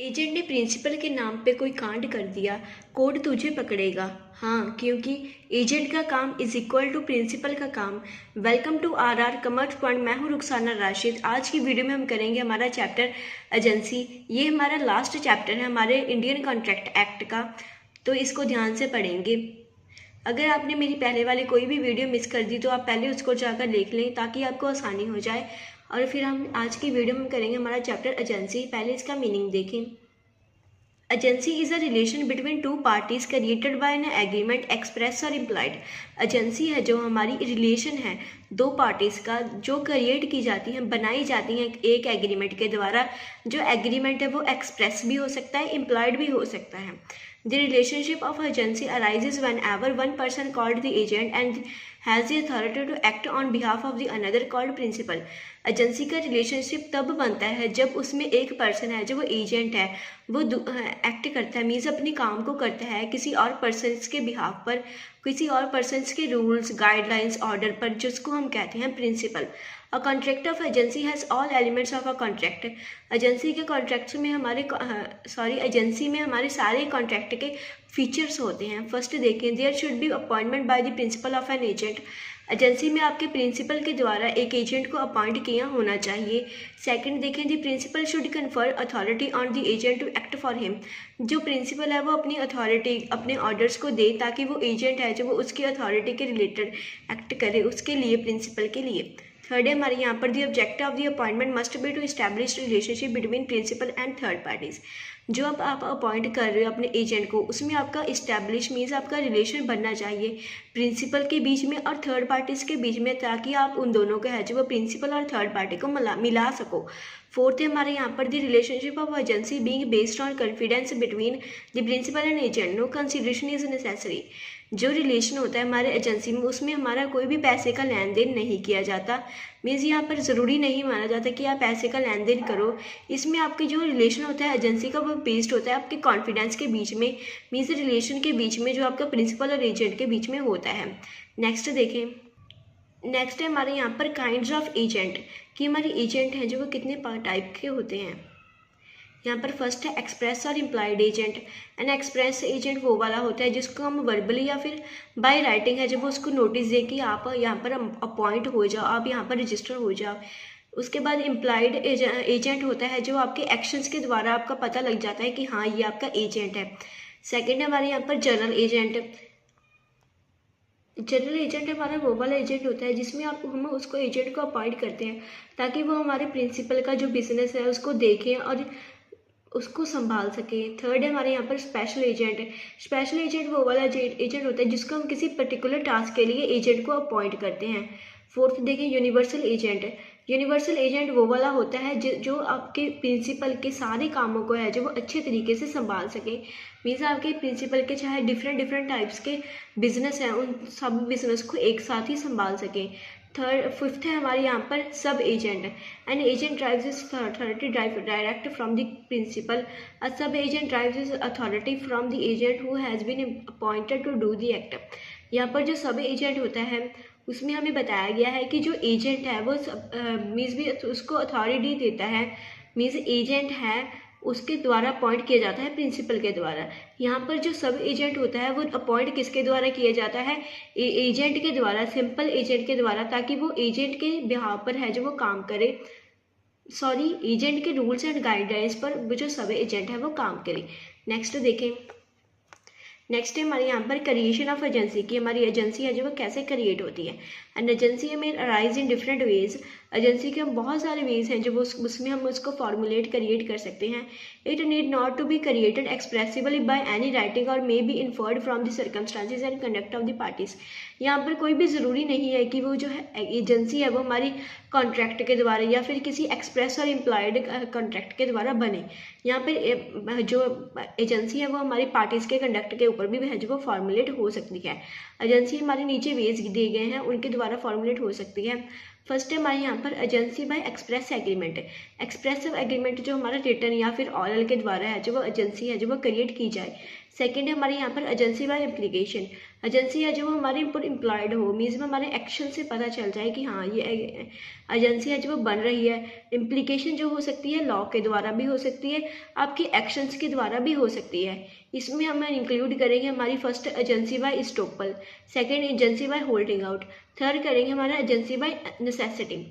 Agent ने principal के नाम पे कोई कांड कर दिया, कोर्ट तुझे पकड़ेगा। हाँ, क्योंकि एजेंट का काम इज इक्वल टू प्रिंसिपल का काम। Welcome to our commerce point. मैं हूँ रुखसाना राशिद। आज की वीडियो में हम करेंगे हमारा चैप्टर एजेंसी। ये हमारा लास्ट चैप्टर है हमारे इंडियन कॉन्ट्रैक्ट एक्ट का, तो इसको ध्यान से पढ़ेंगे। अगर आपने मेरी पहले वाली कोई भी वीडियो मिस कर दी तो आप पहले उसको जाकर देख लें ताकि आपको आसानी हो जाए। और फिर हम आज की वीडियो में करेंगे हमारा चैप्टर एजेंसी। पहले इसका मीनिंग देखें। Agency is a relation between two parties created by an agreement express और इम्प्लाइड। एजेंसी है जो हमारी रिलेशन है दो पार्टीज का, जो क्रिएट की जाती हैं, बनाई जाती हैं एक एग्रीमेंट के द्वारा। जो एग्रीमेंट है वो एक्सप्रेस भी हो सकता है, इम्प्लाइड भी हो सकता है। The relationship of agency arises whenever one person called the agent and has the authority to act on behalf of the another called principal। Agency का रिलेशनशिप तब बनता है जब उसमें एक पर्सन है जो वो एजेंट है, वो एक्ट करता है, मीन्स अपनी काम को करता है किसी और पर्सन्स के बिहाफ पर, किसी और पर्सन्स के रूल्स गाइडलाइंस ऑर्डर पर, जिसको हम कहते हैं principal. A contract of agency has all elements of a contract. Agency के कॉन्ट्रैक्ट्स में एजेंसी में हमारे सारे कॉन्ट्रैक्ट के फीचर्स होते हैं। फर्स्ट देखें, there should be appointment by the principal of an agent. Agency में आपके प्रिंसिपल के द्वारा एक एजेंट को अपॉइंट किया होना चाहिए। सेकंड देखें, the principal should confer authority on the agent to act for him. जो प्रिंसिपल है वो अपनी अथॉरिटी, अपने ऑर्डर्स को दे ताकि वो एजेंट है जो वो उसकी अथॉरिटी के रिलेटेड एक्ट करे, उसके लिए, प्रिंसिपल के लिए। थर्ड है हमारे यहाँ पर, the objective of the appointment must be to establish relationship between principal and third parties. जो अब आप अपॉइंट कर रहे हो अपने एजेंट को, उसमें आपका इस्टेब्लिश मीन्स आपका रिलेशन बनना चाहिए प्रिंसिपल के बीच में और थर्ड पार्टीज के बीच में, ताकि आप उन दोनों के है जो वो प्रिंसिपल और थर्ड पार्टी को मिला सको। फोर्थ है हमारे यहाँ पर, the relationship of agency being based on confidence between the principal and agent, no consideration is necessary. जो रिलेशन होता है हमारे एजेंसी में, उसमें हमारा कोई भी पैसे का लेन देन नहीं किया जाता। मीन्स यहाँ पर ज़रूरी नहीं माना जाता कि आप पैसे का लेन देन करो। इसमें आपके जो रिलेशन होता है एजेंसी का वो बेस्ड होता है आपके कॉन्फिडेंस के बीच में, मीन्स रिलेशन के बीच में जो आपका प्रिंसिपल और एजेंट के बीच में होता है। नेक्स्ट देखें, नेक्स्ट है हमारे यहाँ पर काइंड्स ऑफ एजेंट, कि हमारे एजेंट हैं जो वो कितने टाइप के होते हैं। यहाँ पर फर्स्ट है एक्सप्रेस और implied agent. And express agent वो वाला होता है जिसको हम वर्बली या फिर बाय राइटिंग है जब वो उसको नोटिस दे कि आप यहाँ पर अपॉइंट हो जाओ, आप यहाँ पर रजिस्टर हो जाओ। उसके बाद इम्प्लाइड एजेंट होता है जो आपके एक्शंस के द्वारा आपका पता लग जाता है कि हाँ ये आपका एजेंट है। सेकेंड है हमारे यहाँ पर जनरल एजेंट। जनरल एजेंट हमारा वो वाला एजेंट होता है जिसमें हम उसको एजेंट को अपॉइंट करते हैं ताकि वो हमारे प्रिंसिपल का जो बिजनेस है उसको देखें और उसको संभाल सके। थर्ड है हमारे यहाँ पर स्पेशल एजेंट। स्पेशल एजेंट वो वाला एजेंट होता है जिसको हम किसी पर्टिकुलर टास्क के लिए एजेंट को अपॉइंट करते हैं। फोर्थ देखें, यूनिवर्सल एजेंट। यूनिवर्सल एजेंट वो वाला होता है जो आपके प्रिंसिपल के सारे कामों को है जो वो अच्छे तरीके से संभाल सके। मीन्स आपके प्रिंसिपल के चाहे डिफरेंट टाइप्स के बिजनेस हैं, उन सब बिजनेस को एक साथ ही संभाल सके। फिफ्थ है हमारे यहाँ पर sub agent. An agent derives his authority direct from the principal. A sub agent derives his authority from the agent who has been appointed to do the act. यहाँ पर जो सब एजेंट होता है उसमें हमें बताया गया है कि जो एजेंट है वो मीन्स भी उसको अथॉरिटी देता है, मीन्स एजेंट है उसके द्वारा अपॉइंट किया जाता है प्रिंसिपल के द्वारा। यहाँ पर जो सब एजेंट होता है वो अपॉइंट किसके द्वारा किया जाता है, एजेंट के द्वारा, सिंपल एजेंट के द्वारा, ताकि वो एजेंट के बिहाफ पर है जो वो काम करे, एजेंट के रूल्स एंड गाइडलाइंस पर जो सब एजेंट है वो काम करे। नेक्स्ट देखें, नेक्स्ट है हमारे यहाँ पर क्रिएशन ऑफ एजेंसी, की हमारी एजेंसी है जो वो कैसे क्रिएट होती है। एंड एजेंसी में arise in different ways. Agency के बहुत सारे वेज हैं जो वो उसमें हम उसको फॉर्मुलेट क्रिएट कर सकते हैं। It need not to be created expressively by any writing और may be inferred from the circumstances and conduct of the parties. यहाँ पर कोई भी ज़रूरी नहीं है कि वो जो है एजेंसी है वो हमारी कॉन्ट्रैक्ट के द्वारा या फिर किसी एक्सप्रेस और इम्प्लॉयड कॉन्ट्रैक्ट के द्वारा बने। यहाँ पर जो एजेंसी है वो हमारी पार्टीज के कंडक्ट के ऊपर भी है जो वो फॉर्मुलेट हो सकती है। एजेंसी हमारे नीचे वेज दिए गए हैं, उनके द्वारा फॉर्मुलेट हो सकती है। फर्स्ट है हमारे यहाँ पर agency bye express agreement. Express agreement जो हमारा रिटर्न या फिर ऑरल के द्वारा है जो वो एजेंसी है जो वो क्रिएट की जाए। सेकंड है हमारे यहाँ पर एजेंसी बाय एप्लीकेशन। एजेंसी है जो वो हमारे ऊपर एम्प्लॉयड हो, मीन्स में हमारे एक्शन से पता चल जाए कि हाँ ये एजेंसी है जो वो बन रही है। इम्प्लीकेशन जो हो सकती है लॉ के द्वारा भी हो सकती है, आपके एक्शंस के द्वारा भी हो सकती है। इसमें हम इंक्लूड करेंगे हमारी first agency by estoppel, second agency by holding out, third करेंगे हमारा एजेंसी बाय नेसेसिटी।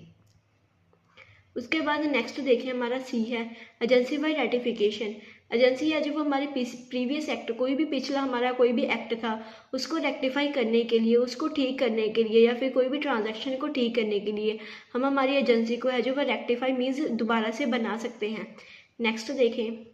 उसके बाद नेक्स्ट देखें हमारा सी है एजेंसी बाय रेटिफिकेशन। एजेंसी है जो वो हमारे प्रीवियस एक्ट, कोई भी पिछला हमारा कोई भी एक्ट था उसको रेक्टिफाई करने के लिए, उसको ठीक करने के लिए, या फिर कोई भी ट्रांजैक्शन को ठीक करने के लिए हम हमारी एजेंसी को है जो वो रेक्टिफाई मीन्स दोबारा से बना सकते हैं। नेक्स्ट देखें,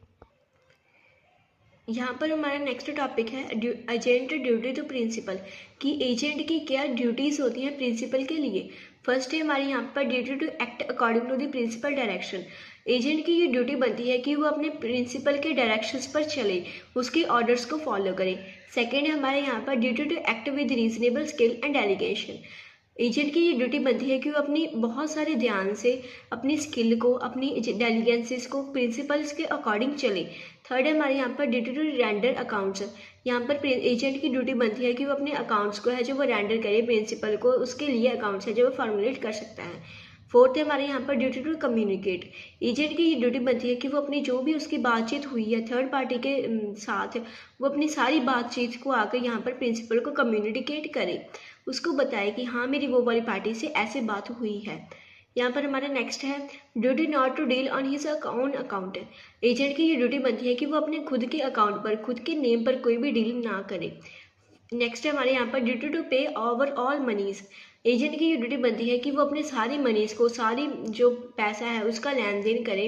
यहाँ पर हमारा नेक्स्ट टॉपिक है एजेंट ड्यूटी टू प्रिंसिपल, कि एजेंट की क्या ड्यूटीज़ होती हैं प्रिंसिपल के लिए। फर्स्ट है हमारे यहाँ पर duty to act according to the principal direction. Agent की ये ड्यूटी बनती है कि वो अपने प्रिंसिपल के डायरेक्शंस पर चले, उसके ऑर्डर्स को फॉलो करे। सेकेंड है हमारे यहाँ पर duty to act with reasonable skill and delegation. Agent की ये ड्यूटी बनती है कि वो अपनी बहुत सारे ध्यान से अपनी स्किल को, अपनी डेलीगेंसीज को प्रिंसिपल्स के अकॉर्डिंग चले। थर्ड है हमारे यहाँ पर ड्यूटी टू रेंडर अकाउंट्स। यहाँ पर एजेंट की ड्यूटी बनती है कि वो अपने अकाउंट्स को है जो वो रेंडर करे प्रिंसिपल को, उसके लिए अकाउंट्स है जो वो फॉर्मुलेट कर सकता है। फोर्थ है हमारे यहाँ पर ड्यूटी टू कम्युनिकेट। एजेंट की ये ड्यूटी बनती है कि वो अपनी जो भी उसकी बातचीत हुई है थर्ड पार्टी के साथ, वो अपनी सारी बातचीत को आकर यहाँ पर प्रिंसिपल को कम्युनिकेट करे, उसको बताए कि हाँ मेरी वो वाली पार्टी से ऐसे बात हुई है। यहाँ पर हमारा नेक्स्ट है duty not to deal on his own account. Agent की ये ड्यूटी बनती है कि वो अपने खुद के अकाउंट पर, खुद के नेम पर कोई भी डील ना करे। नेक्स्ट है हमारे यहाँ पर ड्यूटी टू पे ओवर ऑल मनीज। एजेंट की ये ड्यूटी बनती है कि वो अपने सारी मनीज को, सारी जो पैसा है उसका लेन देन करे,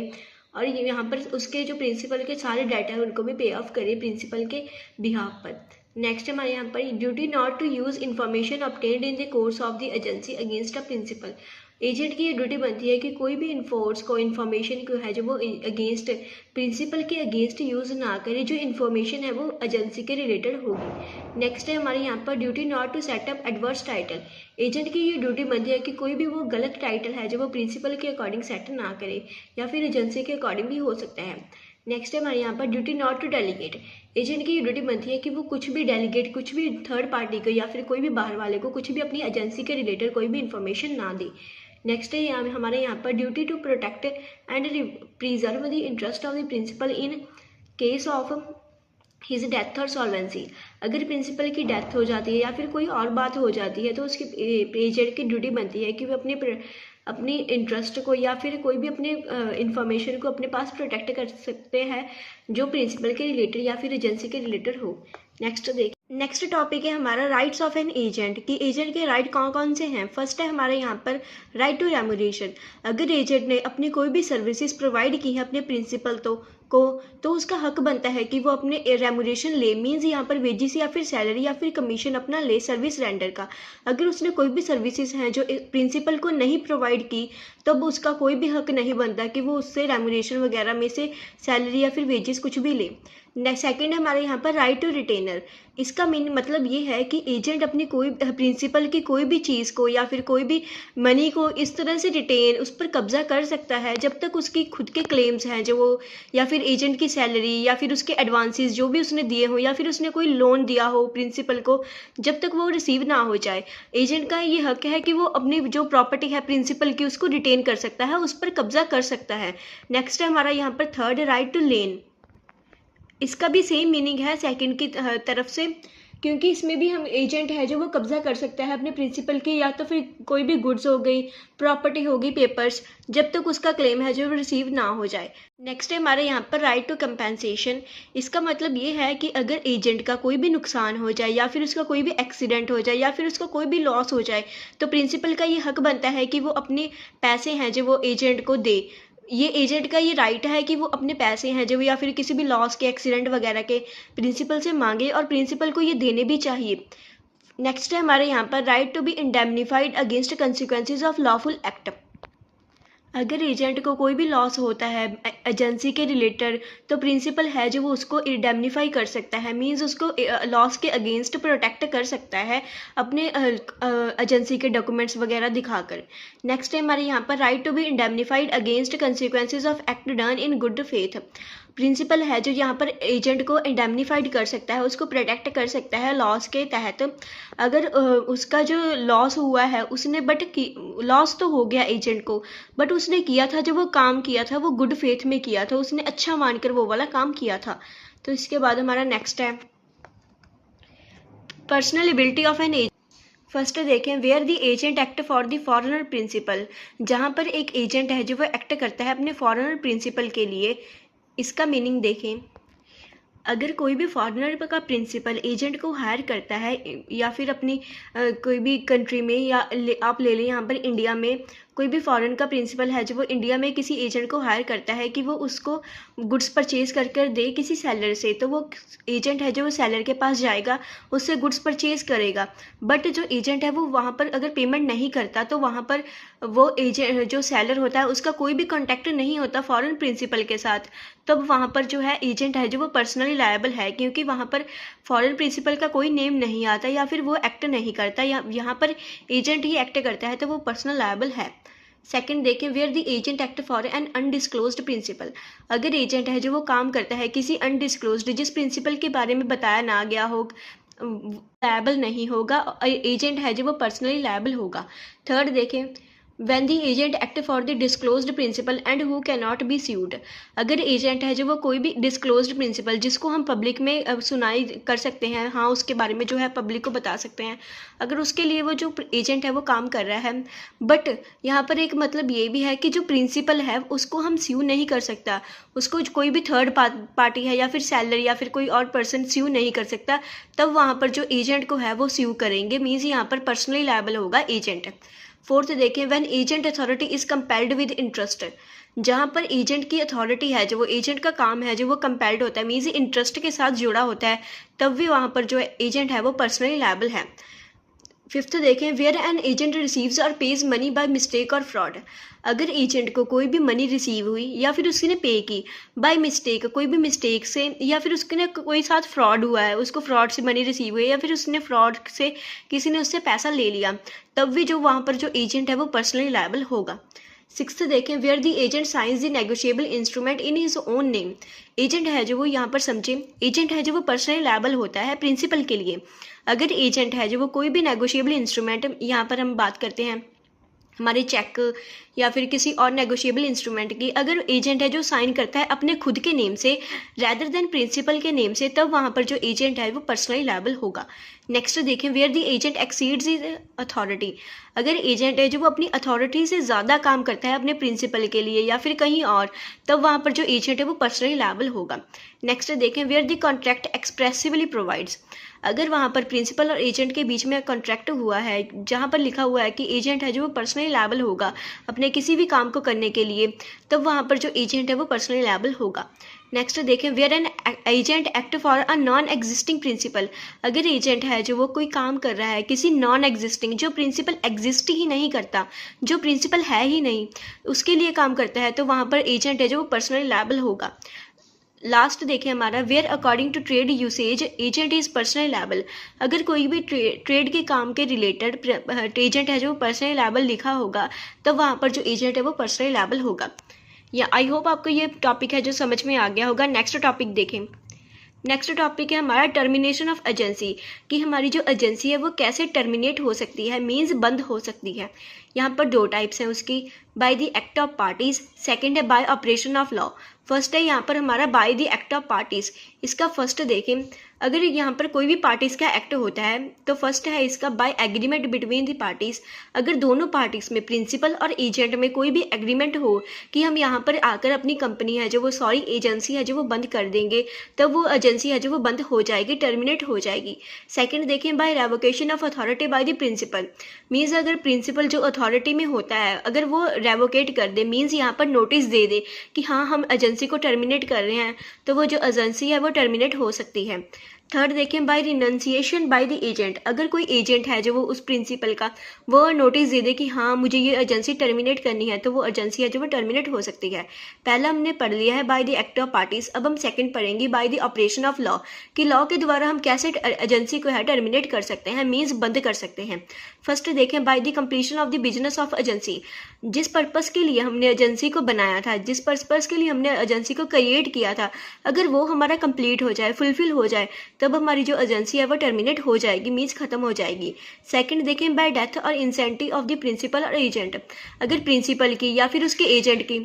और यहाँ पर उसके जो प्रिंसिपल के सारे डाटा है उनको भी पे ऑफ करे प्रिंसिपल के बिहाफ पर। नेक्स्ट हमारे यहाँ पर duty not to use information obtained in the course of the agency against a principal. Agent की ये ड्यूटी बनती है कि कोई भी इन्फोर्स को, इन्फॉर्मेशन को है जो वो अगेंस्ट प्रिंसिपल के अगेंस्ट यूज़ ना करे, जो इन्फॉर्मेशन है वो एजेंसी के रिलेटेड होगी। नेक्स्ट है हमारे यहाँ पर duty not to set up adverse title. Agent की ये ड्यूटी बनती है कि कोई भी वो गलत टाइटल है जो वो प्रिंसिपल के अकॉर्डिंग सेट ना करे, या फिर एजेंसी के अकॉर्डिंग भी हो सकता है। नेक्स्ट है हमारे यहाँ पर duty not to delegate. Agent की ये ड्यूटी बनती है कि वो कुछ भी डेलीगेट, कुछ भी थर्ड पार्टी को या फिर कोई भी बाहर वाले को कुछ भी अपनी एजेंसी के रिलेटेड कोई भी इन्फॉर्मेशन ना दे। नेक्स्ट है हमारे यहाँ पर duty to protect and preserve the interest of the principal in case of his death और सॉल्वेंसी। अगर प्रिंसिपल की डेथ हो जाती है या फिर कोई और बात हो जाती है तो उसकी एजेंट की ड्यूटी बनती है कि वो अपनी इंटरेस्ट को या फिर कोई भी अपने इंफॉर्मेशन को अपने पास प्रोटेक्ट कर सकते हैं जो प्रिंसिपल के रिलेटेड या फिर एजेंसी के रिलेटेड हो। नेक्स्ट टॉपिक है हमारा राइट्स ऑफ एन एजेंट, कि एजेंट के राइट कौन कौन से हैं। फर्स्ट है हमारे यहाँ पर राइट टू रेम्यूनरेशन। अगर एजेंट ने अपनी कोई भी सर्विसेज प्रोवाइड की है अपने प्रिंसिपल तो उसका हक बनता है कि वो अपने रेम्यूनरेशन ले, मीन्स यहाँ पर वेजिस या फिर सैलरी या फिर कमीशन अपना ले सर्विस रेंडर का। अगर उसने कोई भी सर्विसेज हैं जो प्रिंसिपल को नहीं प्रोवाइड की तब उसका कोई भी हक नहीं बनता कि वो उससे रेम्यूनरेशन वगैरह में से सैलरी या फिर वेजिस कुछ भी ले। सेकेंड है हमारे यहाँ पर राइट टू रिटेनर। इसका मीनिंग मतलब ये है कि एजेंट अपनी कोई प्रिंसिपल की कोई भी चीज़ को या फिर कोई भी मनी को इस तरह से रिटेन, उस पर कब्जा कर सकता है जब तक उसकी खुद के क्लेम्स हैं जो वो, या फिर एजेंट की सैलरी या फिर उसके एडवांसेस जो भी उसने दिए हो या फिर उसने कोई लोन दिया हो प्रिंसिपल को, जब तक वो रिसीव ना हो जाए एजेंट का ये हक है कि वो अपनी जो प्रॉपर्टी है प्रिंसिपल की उसको रिटेन कर सकता है, उस पर कब्जा कर सकता है। नेक्स्ट है हमारा यहाँ पर थर्ड राइट टू लेन। इसका भी सेम मीनिंग है सेकंड की तरफ से, क्योंकि इसमें भी हम एजेंट है जो वो कब्जा कर सकता है अपने प्रिंसिपल की, या तो फिर कोई भी गुड्स हो गई, प्रॉपर्टी होगी, पेपर्स, जब तक उसका क्लेम है जो रिसीव ना हो जाए। नेक्स्ट है हमारे यहाँ पर राइट टू कंपेंसेशन। इसका मतलब ये है कि अगर एजेंट का कोई भी नुकसान हो जाए या फिर उसका कोई भी एक्सीडेंट हो जाए या फिर उसका कोई भी लॉस हो जाए तो प्रिंसिपल का ये हक बनता है कि वो अपने पैसे हैं जो वो एजेंट को दे। ये एजेंट का ये राइट है कि वो अपने पैसे हैं जो या फिर किसी भी लॉस के, एक्सीडेंट वगैरह के प्रिंसिपल से मांगे और प्रिंसिपल को ये देने भी चाहिए। नेक्स्ट है हमारे यहाँ पर right to be indemnified against consequences of lawful act. अगर एजेंट को कोई भी लॉस होता है एजेंसी के रिलेटेड तो प्रिंसिपल है जो वो उसको इंडेमनीफाई कर सकता है, मींस उसको लॉस के अगेंस्ट प्रोटेक्ट कर सकता है अपने एजेंसी के डॉक्यूमेंट्स वगैरह दिखाकर। नेक्स्ट है हमारे यहाँ पर right to be indemnified against consequences of act done in good faith. Principal है जो यहाँ पर एजेंट को इंडेमनीफाइड कर सकता है, उसको प्रोटेक्ट कर सकता है लॉस के तहत। अगर उसका जो लॉस हुआ है उसने लॉस तो हो गया एजेंट को, बट उसने किया था, जो वो काम किया था वो गुड फेथ में किया था, उसने अच्छा मानकर वो वाला काम किया था। तो इसके बाद हमारा नेक्स्ट है personal ability of an agent. First देखें where the agent act for the foreigner principal, जहाँ पर एक एजेंट है जो वो एक्ट करता है अपने फॉरेनर प्रिंसिपल के लिए। इसका मीनिंग देखें, अगर कोई भी फॉरेनर का प्रिंसिपल एजेंट को हायर करता है या फिर अपनी कोई भी कंट्री में, या आप ले लें यहाँ पर इंडिया में कोई भी फॉरेन का प्रिंसिपल है जो वो इंडिया में किसी एजेंट को हायर करता है कि वो उसको गुड्स परचेज कर दे किसी सेलर से, तो वो एजेंट है जो वो सेलर के पास जाएगा, उससे गुड्स परचेज करेगा। बट जो एजेंट है वो वहाँ पर अगर पेमेंट नहीं करता तो वहाँ पर वो एजेंट जो सेलर होता है उसका कोई भी कॉन्टैक्ट नहीं होता फॉरेन प्रिंसिपल के साथ। तब वहाँ पर जो है एजेंट है जो वो पर्सनली लायबल है, क्योंकि वहाँ पर फॉरेन प्रिंसिपल का कोई नेम नहीं आता या फिर वो एक्ट नहीं करता, या यहाँ पर एजेंट ही एक्ट करता है, तो वो पर्सनल लायबल है। सेकंड देखें where the agent act for an undisclosed principal, अगर एजेंट है जो वो काम करता है किसी अनडिस्क्लोज्ड, जिस प्रिंसिपल के बारे में बताया ना गया हो, लायबल नहीं होगा, एजेंट है जो वो पर्सनली लायबल होगा। थर्ड देखें when the agent act for the disclosed principal and who cannot be sued, अगर एजेंट है जो वो कोई भी डिस्क्लोज्ड प्रिंसिपल जिसको हम पब्लिक में सुनाई कर सकते हैं, हाँ उसके बारे में जो है पब्लिक को बता सकते हैं, अगर उसके लिए वो जो एजेंट है वो काम कर रहा है, बट यहाँ पर एक मतलब ये भी है कि जो प्रिंसिपल है उसको हम स्यू नहीं कर सकता, उसको कोई भी थर्ड पार्टी है या फिर सेलर या फिर कोई और पर्सन स्यू नहीं कर सकता, तब वहाँ पर जो एजेंट को है वो स्यू करेंगे, मीन्स यहाँ पर पर्सनली लायबल होगा एजेंट। फोर्थ देखें when agent authority is compelled with interest, जहाँ पर एजेंट की अथॉरिटी है जो वो एजेंट का काम है जो वो कंपेल्ड होता है, मीन्स इंटरेस्ट के साथ जुड़ा होता है, तब भी वहाँ पर जो एजेंट है वो पर्सनली लायबल है। फिफ्थ देखें वेयर एन एजेंट रिसीव्स और पेज मनी बाय मिस्टेक और फ्रॉड, अगर एजेंट को कोई भी मनी रिसीव हुई या फिर उसने पे की बाय मिस्टेक, कोई भी मिस्टेक से, या फिर उसके कोई साथ फ्रॉड हुआ है, उसको फ्रॉड से मनी रिसीव हुई है, या फिर उसने फ्रॉड से किसी ने उससे पैसा ले लिया, तब भी जो वहाँ पर जो एजेंट है वो पर्सनली लायबल होगा। सिक्स्थ देखें where the agent signs the negotiable instrument in his own name, agent है जो वो यहाँ पर समझे, एजेंट है जो वो पर्सनली लायबल होता है प्रिंसिपल के लिए। अगर एजेंट है जो वो कोई भी नेगोशिएबल इंस्ट्रूमेंट, यहाँ पर हम बात करते हैं हमारे चेक या फिर किसी और नेगोशिएबल इंस्ट्रूमेंट की, अगर एजेंट है जो साइन करता है अपने खुद के नेम से रैदर देन प्रिंसिपल के नेम से, तब वहाँ पर जो एजेंट है वो पर्सनली लायबल होगा। नेक्स्ट देखें where the agent exceeds his authority, अगर एजेंट है जो वो अपनी अथॉरिटी से ज़्यादा काम करता है अपने प्रिंसिपल के लिए या फिर कहीं और, तब वहाँ पर जो एजेंट है वो पर्सनली लायबल होगा। नेक्स्ट देखें where the contract expressively provides, अगर वहाँ पर प्रिंसिपल और एजेंट के बीच में कॉन्ट्रैक्ट हुआ है जहाँ पर लिखा हुआ है कि एजेंट है जो वो पर्सनली लायबल होगा अपने किसी भी काम को करने के लिए, तब वहाँ पर जो एजेंट है वो पर्सनली लायबल होगा। नेक्स्ट देखें where an agent act for a non existing principal, अगर एजेंट है जो वो कोई काम कर रहा है किसी नॉन एग्जिस्टिंग, जो प्रिंसिपल एग्जिस्ट ही नहीं करता, जो प्रिंसिपल है ही नहीं, उसके लिए काम करता है, तो वहाँ पर एजेंट है जो वो पर्सनली लायबल होगा। लास्ट देखें हमारा where according to trade usage agent is personally liable, अगर कोई भी ट्रेड के काम के रिलेटेड एजेंट है जो पर्सनली लायबल लिखा होगा, तब वहाँ पर जो एजेंट है वो पर्सनली लायबल होगा। या आई होप आपको ये टॉपिक है जो समझ में आ गया होगा। नेक्स्ट टॉपिक देखें, नेक्स्ट टॉपिक है हमारा टर्मिनेशन ऑफ एजेंसी, कि हमारी जो एजेंसी है वो कैसे टर्मिनेट हो सकती है, मीन्स बंद हो सकती है। यहाँ पर दो टाइप्स हैं उसकी, by the act of parties, second है by operation of law. First है यहाँ पर हमारा by the act of parties, इसका फर्स्ट देखें, अगर यहाँ पर कोई भी पार्टीज का एक्ट होता है तो फर्स्ट है इसका by agreement between the parties, अगर दोनों पार्टीज में प्रिंसिपल और एजेंट में कोई भी एग्रीमेंट हो कि हम यहाँ पर आकर अपनी कंपनी है जो वो एजेंसी है जो वो बंद कर देंगे, तब वो एजेंसी है जो वो बंद हो जाएगी, टर्मिनेट हो जाएगी। सेकंड देखें by revocation of authority by the principal, means अगर प्रिंसिपल जो अथॉरिटी में होता है अगर वो रेवोकेट कर दे, मीन्स यहाँ पर नोटिस दे दे कि हाँ हम एजेंसी को टर्मिनेट कर रहे हैं, तो वो जो एजेंसी है वो टर्मिनेट हो सकती है। थर्ड देखें by renunciation by the agent. अगर कोई एजेंट है जो वो उस प्रिंसिपल का वो नोटिस दे दे कि हाँ मुझे ये एजेंसी टर्मिनेट करनी है, तो वो एजेंसी है जो वो टर्मिनेट हो सकती है। पहला हमने पढ़ लिया है bye the act of parties. अब हम सेकंड पढ़ेंगे by the operation of law, कि लॉ के द्वारा हम कैसे एजेंसी को है टर्मिनेट कर सकते हैं, मीन्स बंद कर सकते हैं। फर्स्ट देखें by the completion of the business of agency. जिस पर्पस के लिए हमने एजेंसी को बनाया था, जिस पर्पस के लिए हमने एजेंसी को क्रिएट किया था, अगर वो हमारा कंप्लीट हो जाए, फुलफिल हो जाए, तब हमारी जो एजेंसी है वो टर्मिनेट हो जाएगी, मीन्स खत्म हो जाएगी। सेकंड देखें बाय डेथ और इंसेंटिव ऑफ द प्रिंसिपल और एजेंट। अगर प्रिंसिपल की या फिर उसके एजेंट की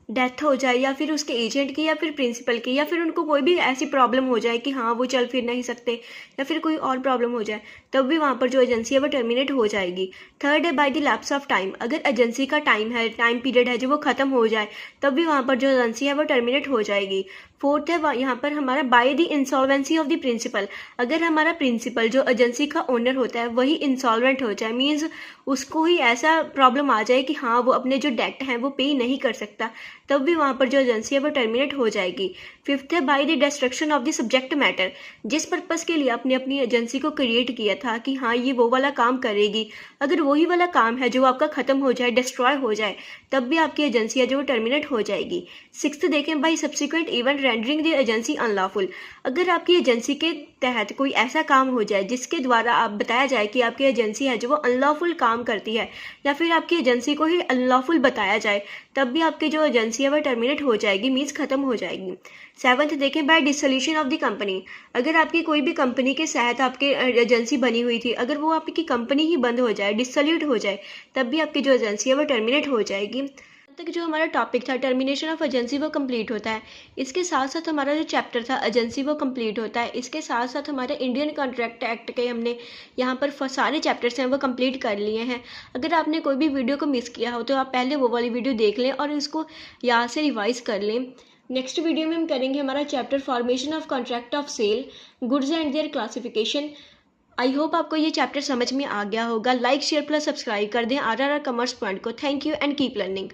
डेथ हो जाए, या फिर उसके एजेंट की या फिर प्रिंसिपल की, या फिर उनको कोई भी ऐसी प्रॉब्लम हो जाए कि हाँ वो चल फिर नहीं सकते, या फिर कोई और प्रॉब्लम हो जाए, तब भी वहाँ पर जो एजेंसी है वो टर्मिनेट हो जाएगी। थर्ड है by the lapse of time. अगर एजेंसी का टाइम पीरियड है जो वो खत्म हो जाए, तब भी वहाँ पर जो एजेंसी है वो टर्मिनेट हो जाएगी। फोर्थ है यहाँ पर हमारा by the insolvency of the principal. अगर हमारा प्रिंसिपल जो एजेंसी का ओनर होता है वही इंसॉल्वेंट हो जाए, मीन्स उसको ही ऐसा प्रॉब्लम आ जाए कि हाँ वो अपने जो डेट हैं वो पे नहीं कर सकता, तब भी वहाँ पर जो एजेंसी है वो टर्मिनेट हो जाएगी। फिफ्थ है by the destruction of the subject matter. जिस पर्पस के लिए आपने अपनी एजेंसी को क्रिएट किया था कि हाँ ये वो वाला काम करेगी, अगर वही वाला काम है जो आपका खत्म हो जाए, डिस्ट्रॉय हो जाए, तब भी आपकी एजेंसी है जो वो टर्मिनेट हो जाएगी। सिक्स्थ देखें by subsequent event rendering the agency unlawful. अगर आपकी एजेंसी के तहत कोई ऐसा काम हो जाए जिसके द्वारा आप बताया जाए कि आपकी एजेंसी है जो वो अनलॉफुल काम करती है, या फिर आपकी एजेंसी को ही अनलॉफुल बताया जाए, तब भी आपकी जो एजेंसी है वह टर्मिनेट हो जाएगी, मीन्स खत्म हो जाएगी। सेवंथ देखें bye dissolution of the company. अगर आपकी कोई भी कंपनी के तहत आपकी एजेंसी बनी हुई थी, अगर वो आपकी कंपनी ही बंद हो जाए, डिसोल्यूट हो जाए, तब भी आपकी जो एजेंसी है वो टर्मिनेट हो जाएगी। तक जो हमारा टॉपिक था टर्मिनेशन ऑफ एजेंसी वो कंप्लीट होता है। इसके साथ साथ हमारा जो चैप्टर था एजेंसी वो कंप्लीट होता है। इसके साथ साथ हमारे इंडियन कॉन्ट्रैक्ट एक्ट के हमने यहाँ पर सारे चैप्टर्स हैं वो कंप्लीट कर लिए हैं। अगर आपने कोई भी वीडियो को मिस किया हो तो आप पहले वो वाली वीडियो देख लें और इसको यहाँ से रिवाइज कर लें। नेक्स्ट वीडियो में हम करेंगे हमारा chapter formation of contract of sale, goods and their classification. I hope आपको ये चैप्टर समझ में आ गया होगा। लाइक शेयर प्लस सब्सक्राइब कर दें RRR कॉमर्स पॉइंट को। Thank you and keep learning.